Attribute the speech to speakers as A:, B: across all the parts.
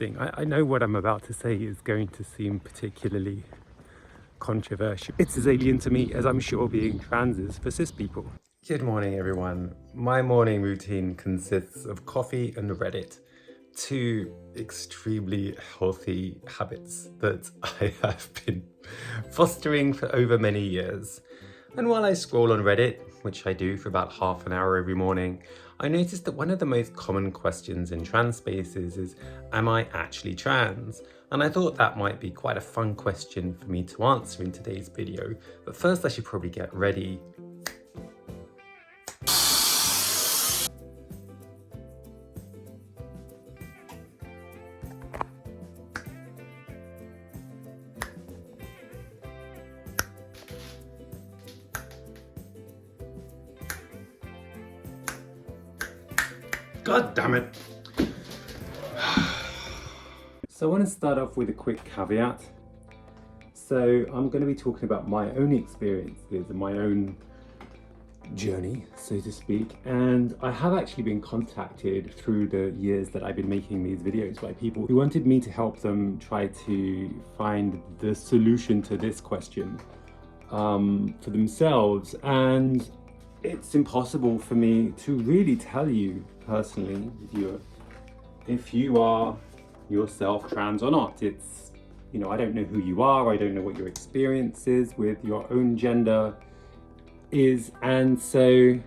A: I know what I'm about to say is going to seem particularly controversial. It's as alien to me as I'm sure being trans is for cis people. Good morning, everyone. My morning routine consists of coffee and Reddit, two extremely healthy habits that I have been fostering for over many years. And while I scroll on Reddit, which I do for about half an hour every morning, I noticed that one of the most common questions in trans spaces is, am I actually trans? And I thought that might be quite a fun question for me to answer in today's video, but first I should probably get ready. God damn it. So I want to start off with a quick caveat. So I'm going to be talking about my own experiences and my own journey, so to speak. And I have actually been contacted through the years that I've been making these videos by people who wanted me to help them try to find the solution to this question for themselves. And it's impossible for me to really tell you personally, viewer, if you are yourself trans or not. It's, you know, I don't know who you are, I don't know what your experience is with your own gender is, and so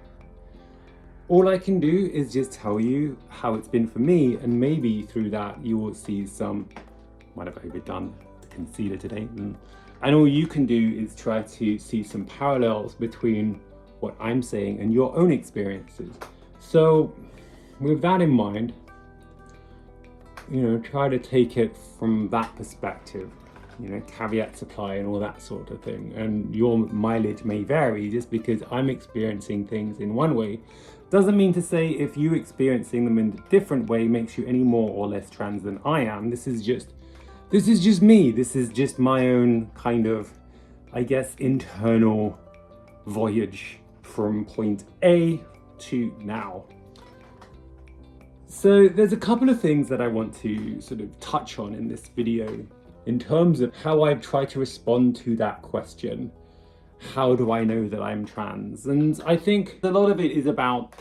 A: all I can do is just tell you how it's been for me, and maybe through that you will see some, might have overdone the concealer today, and all you can do is try to see some parallels between what I'm saying and your own experiences. So with that in mind, you know, try to take it from that perspective, you know, caveats apply and all that sort of thing. And your mileage may vary. Just because I'm experiencing things in one way doesn't mean to say if you experiencing them in a different way makes you any more or less trans than I am. This is just me. This is just my own kind of, I guess, internal voyage from point A to now. So there's a couple of things that I want to sort of touch on in this video in terms of how I've tried to respond to that question. How do I know that I'm trans? And I think a lot of it is about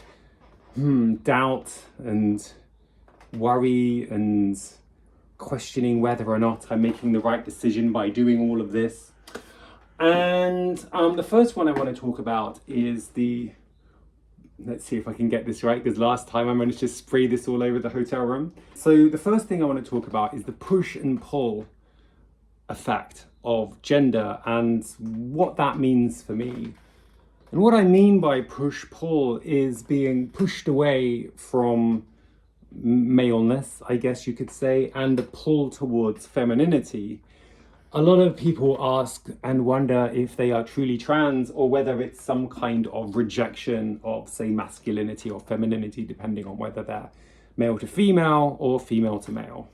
A: doubt and worry and questioning whether or not I'm making the right decision by doing all of this. And the first one I want to talk about is let's see if I can get this right, because last time I managed to spray this all over the hotel room. So the first thing I want to talk about is the push and pull effect of gender and what that means for me. And what I mean by push-pull is being pushed away from maleness, I guess you could say, and a pull towards femininity. A lot of people ask and wonder if they are truly trans or whether it's some kind of rejection of, say, masculinity or femininity, depending on whether they're male to female or female to male.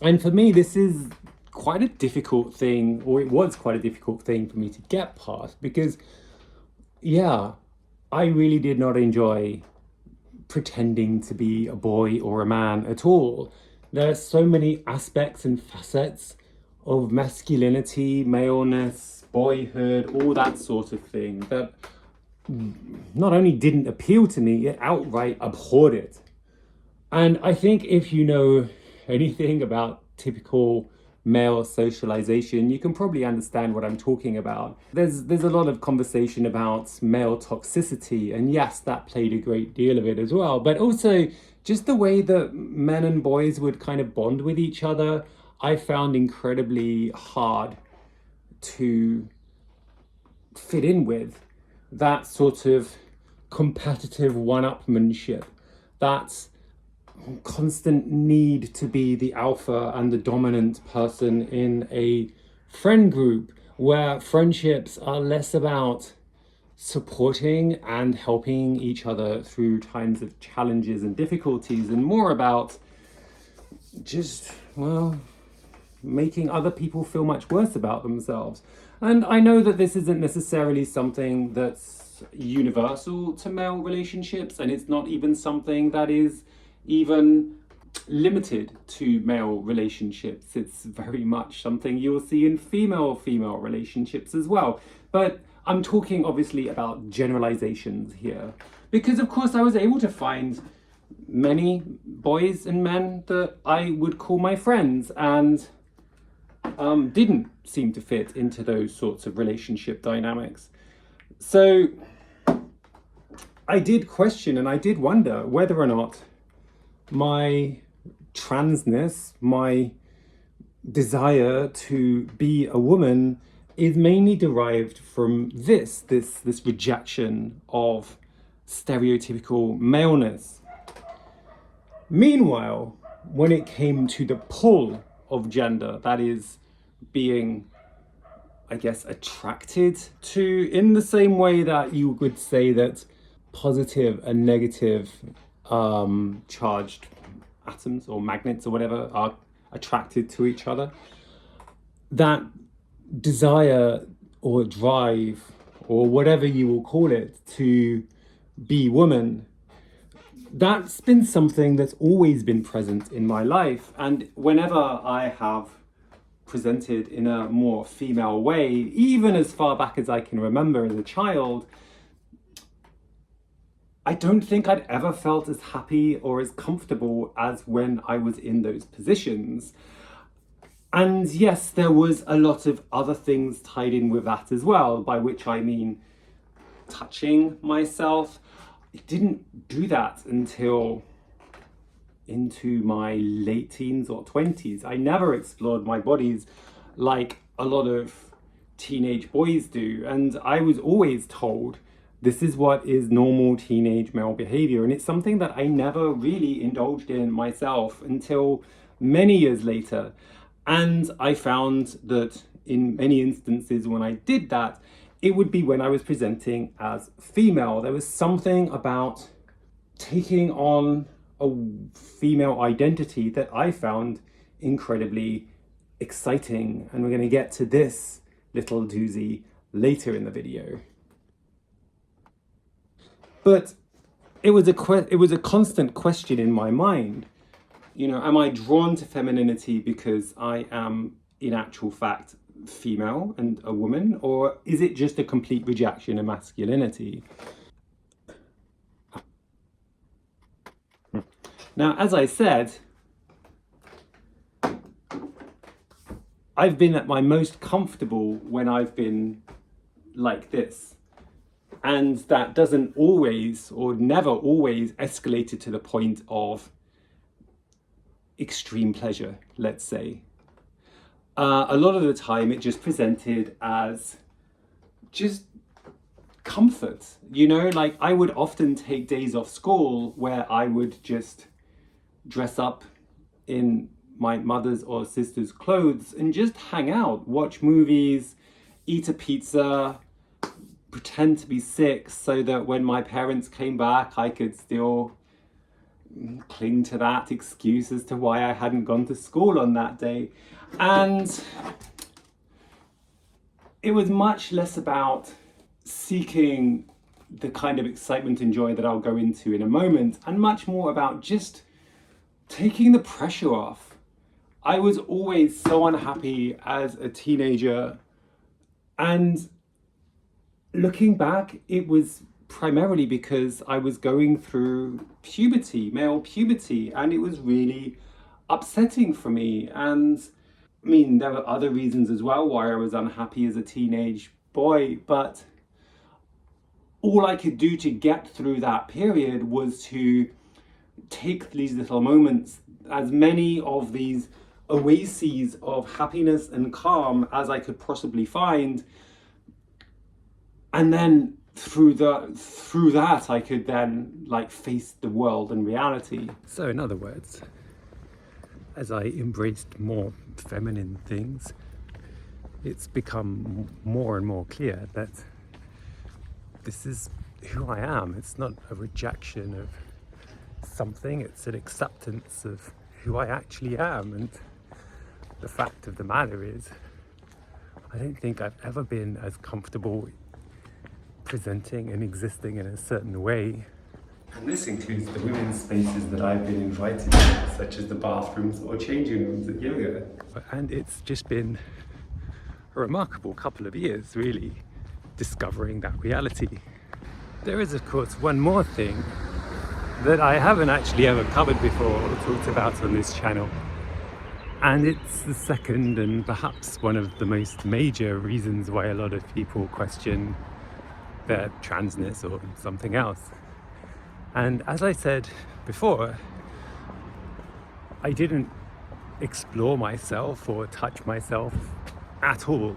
A: And for me, this is quite a difficult thing, or it was quite a difficult thing for me to get past, because, yeah, I really did not enjoy pretending to be a boy or a man at all. There are so many aspects and facets of masculinity, maleness, boyhood, all that sort of thing that not only didn't appeal to me, it outright abhorred it. And I think if you know anything about typical male socialization, you can probably understand what I'm talking about. There's a lot of conversation about male toxicity, and yes, that played a great deal of it as well, but also just the way that men and boys would kind of bond with each other, I found incredibly hard to fit in with. That sort of competitive one-upmanship, that constant need to be the alpha and the dominant person in a friend group, where friendships are less about supporting and helping each other through times of challenges and difficulties and more about just, well, making other people feel much worse about themselves. And I know that this isn't necessarily something that's universal to male relationships, and it's not even something that is even limited to male relationships. It's very much something you'll see in female relationships as well. But I'm talking obviously about generalizations here, because of course I was able to find many boys and men that I would call my friends, and didn't seem to fit into those sorts of relationship dynamics. So I did question and I did wonder whether or not my transness, my desire to be a woman, is mainly derived from this rejection of stereotypical maleness. Meanwhile, when it came to the pull of gender, that is being, I guess, attracted to, in the same way that you would say that positive and negative charged atoms or magnets or whatever are attracted to each other, that desire or drive or whatever you will call it to be woman, that's been something that's always been present in my life. And whenever I have presented in a more female way, even as far back as I can remember as a child, I don't think I'd ever felt as happy or as comfortable as when I was in those positions. And yes, there was a lot of other things tied in with that as well, by which I mean touching myself. I didn't do that until into my late teens or 20s. I never explored my bodies like a lot of teenage boys do. And I was always told this is what is normal teenage male behavior. And it's something that I never really indulged in myself until many years later. And I found that in many instances when I did that, it would be when I was presenting as female. There was something about taking on a female identity that I found incredibly exciting. And we're going to get to this little doozy later in the video. But it was a constant question in my mind. You know, am I drawn to femininity because I am, in actual fact, female and a woman, or is it just a complete rejection of masculinity? Now, as I said, I've been at my most comfortable when I've been like this. And that doesn't always, or never always, escalated to the point of extreme pleasure, let's say. A lot of the time it just presented as just comfort, you know, like I would often take days off school where I would just dress up in my mother's or sister's clothes and just hang out, watch movies, eat a pizza, pretend to be sick so that when my parents came back, I could still cling to that excuse as to why I hadn't gone to school on that day. And it was much less about seeking the kind of excitement and joy that I'll go into in a moment, and much more about just taking the pressure off. I was always so unhappy as a teenager, and looking back, it was primarily because I was going through puberty, male puberty, and it was really upsetting for me. And I mean, there were other reasons as well why I was unhappy as a teenage boy, but all I could do to get through that period was to take these little moments, as many of these oases of happiness and calm as I could possibly find. And then through that I could then like face the world and reality. So in other words, as I embraced more feminine things, it's become more and more clear that this is who I am. It's not a rejection of something, it's an acceptance of who I actually am. And the fact of the matter is, I don't think I've ever been as comfortable presenting and existing in a certain way. And this includes the women's spaces that I've been invited to, such as the bathrooms or changing rooms at yoga. And it's just been a remarkable couple of years, really, discovering that reality. There is, of course, one more thing that I haven't actually ever covered before or talked about on this channel. And it's the second and perhaps one of the most major reasons why a lot of people question their transness or something else. And as I said before, I didn't explore myself or touch myself at all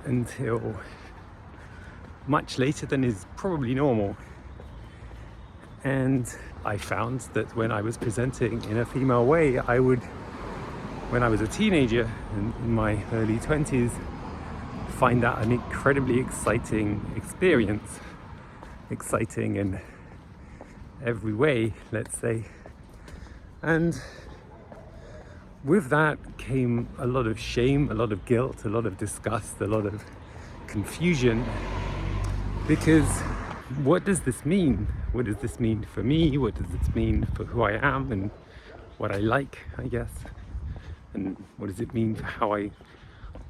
A: until much later than is probably normal. And I found that when I was presenting in a female way, when I was a teenager in my early 20s, find that an incredibly exciting experience. Exciting in every way, let's say. And with that came a lot of shame, a lot of guilt, a lot of disgust, a lot of confusion. Because what does this mean? What does this mean for me? What does this mean for who I am and what I like, I guess? And what does it mean for how I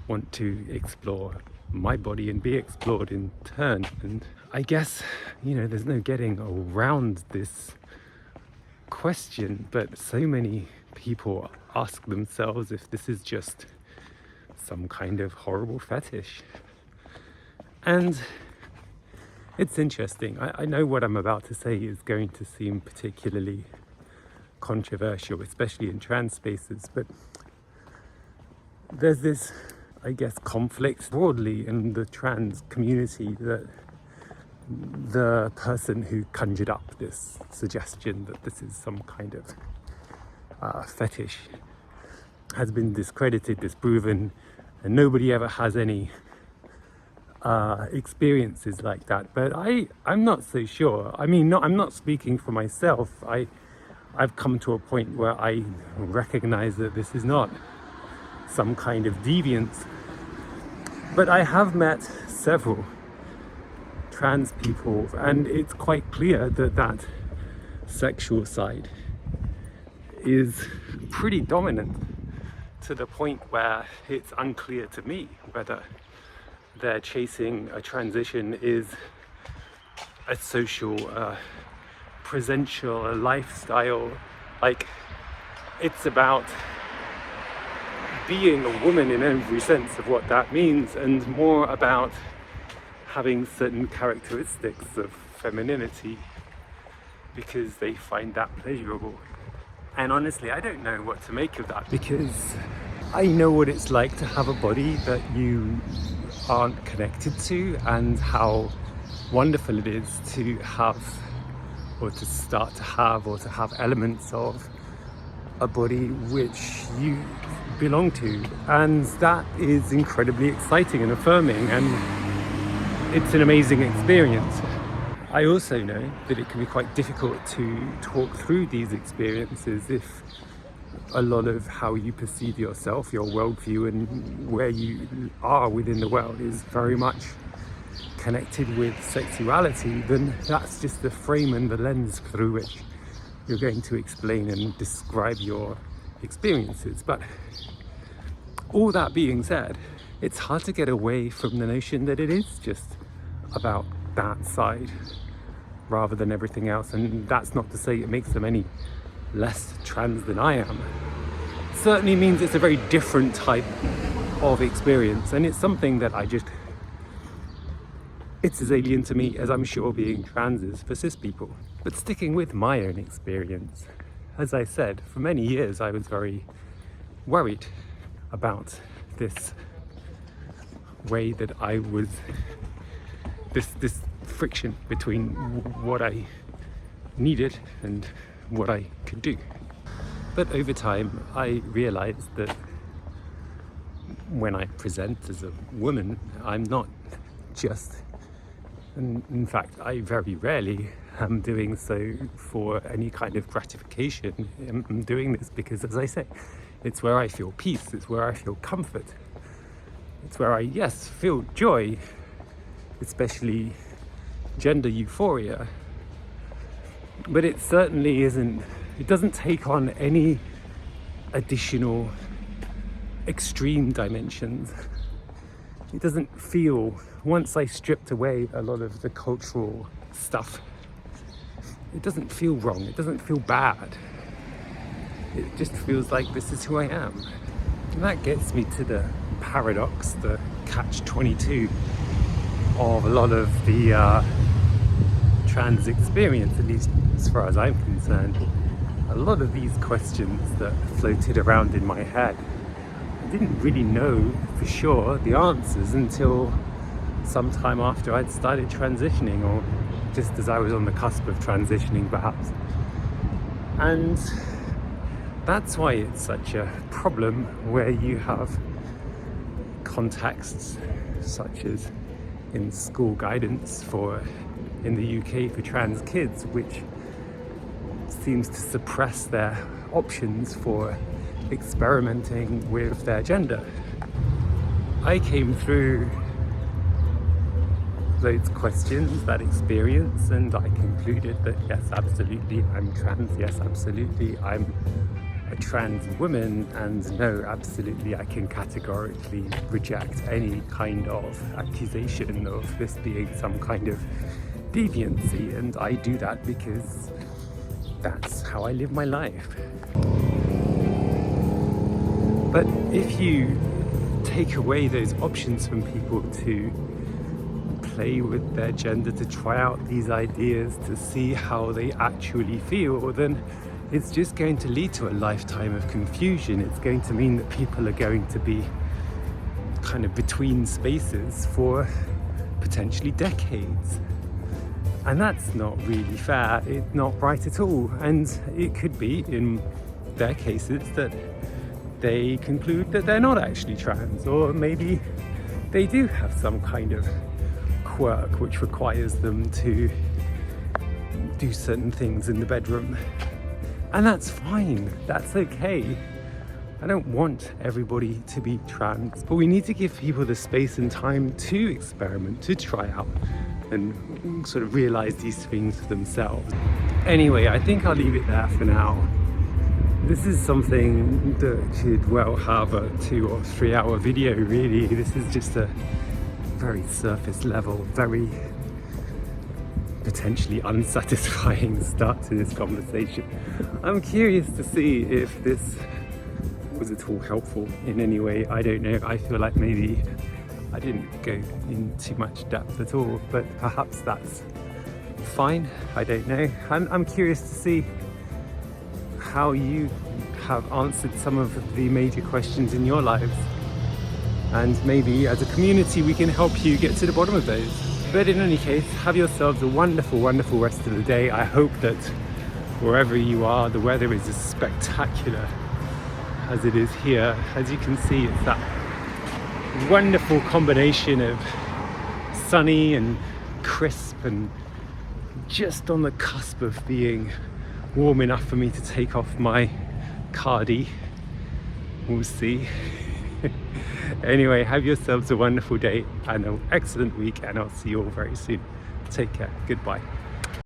A: want to explore my body and be explored in turn? And I guess, there's no getting around this question, but so many people ask themselves if this is just some kind of horrible fetish. And it's interesting. I know what I'm about to say is going to seem particularly controversial, especially in trans spaces, but there's this, I guess, conflict broadly in the trans community that the person who conjured up this suggestion that this is some kind of fetish has been discredited, disproven, and nobody ever has any experiences like that. But I'm not so sure. I'm not speaking for myself. I've come to a point where I recognize that this is not some kind of deviance. But I have met several trans people, and it's quite clear that that sexual side is pretty dominant, to the point where it's unclear to me whether they're chasing a transition is a social, presential, a lifestyle. Like, it's about being a woman in every sense of what that means, and more about having certain characteristics of femininity because they find that pleasurable. And honestly, I don't know what to make of that, because I know what it's like to have a body that you aren't connected to, and how wonderful it is to have, or to start to have, or to have elements of a body which you belong to. And that is incredibly exciting and affirming, and it's an amazing experience. I also know that it can be quite difficult to talk through these experiences if a lot of how you perceive yourself, your worldview, and where you are within the world is very much connected with sexuality. Then that's just the frame and the lens through which you're going to explain and describe your experiences. But all that being said, it's hard to get away from the notion that it is just about that side rather than everything else. And that's not to say it makes them any less trans than I am. It certainly means it's a very different type of experience, and it's something that it's as alien to me as I'm sure being trans is for cis people. But sticking with my own experience, as I said, for many years I was very worried about this way that I was, this friction between what I needed and what I could do. But over time I realized that when I present as a woman, I'm not just, and in fact I very rarely am doing so for any kind of gratification. I'm doing this because, as I say, it's where I feel peace, it's where I feel comfort, it's where I, yes, feel joy, especially gender euphoria, but it certainly isn't, it doesn't take on any additional extreme dimensions. It doesn't feel, once I stripped away a lot of the cultural stuff, it doesn't feel wrong, it doesn't feel bad. It just feels like this is who I am. And that gets me to the paradox, the catch-22 of a lot of the trans experience, at least as far as I'm concerned. A lot of these questions that floated around in my head, I didn't really know for sure the answers until sometime after I'd started transitioning, or just as I was on the cusp of transitioning perhaps. And that's why it's such a problem where you have contexts such as in school guidance in the UK for trans kids, which seems to suppress their options for experimenting with their gender. I came through those questions, that experience, and I concluded that yes, absolutely, I'm trans, yes, absolutely, I'm a trans woman, and no, absolutely, I can categorically reject any kind of accusation of this being some kind of deviancy, and I do that because that's how I live my life. But if you take away those options from people to play with their gender, to try out these ideas, to see how they actually feel, then it's just going to lead to a lifetime of confusion. It's going to mean that people are going to be kind of between spaces for potentially decades. And that's not really fair, it's not right at all. And it could be, in their cases, that they conclude that they're not actually trans, or maybe they do have some kind of quirk which requires them to do certain things in the bedroom. And that's fine, that's okay. I don't want everybody to be trans, but we need to give people the space and time to experiment, to try out and sort of realize these things for themselves. Anyway, I think I'll leave it there for now. This is something that could well have a 2 or 3 hour video, really. This is just a very surface level, very potentially unsatisfying start to this conversation. I'm curious to see if this was at all helpful in any way. I don't know, I feel like maybe I didn't go in too much depth at all, but perhaps that's fine, I don't know. I'm curious to see how you have answered some of the major questions in your lives, and maybe as a community we can help you get to the bottom of those. But in any case, have yourselves a wonderful, wonderful rest of the day. I hope that wherever you are, the weather is as spectacular as it is here. As you can see, it's that wonderful combination of sunny and crisp and just on the cusp of being warm enough for me to take off my cardi. We'll see. Anyway, have yourselves a wonderful day and an excellent week, and I'll see you all very soon. Take care. Goodbye.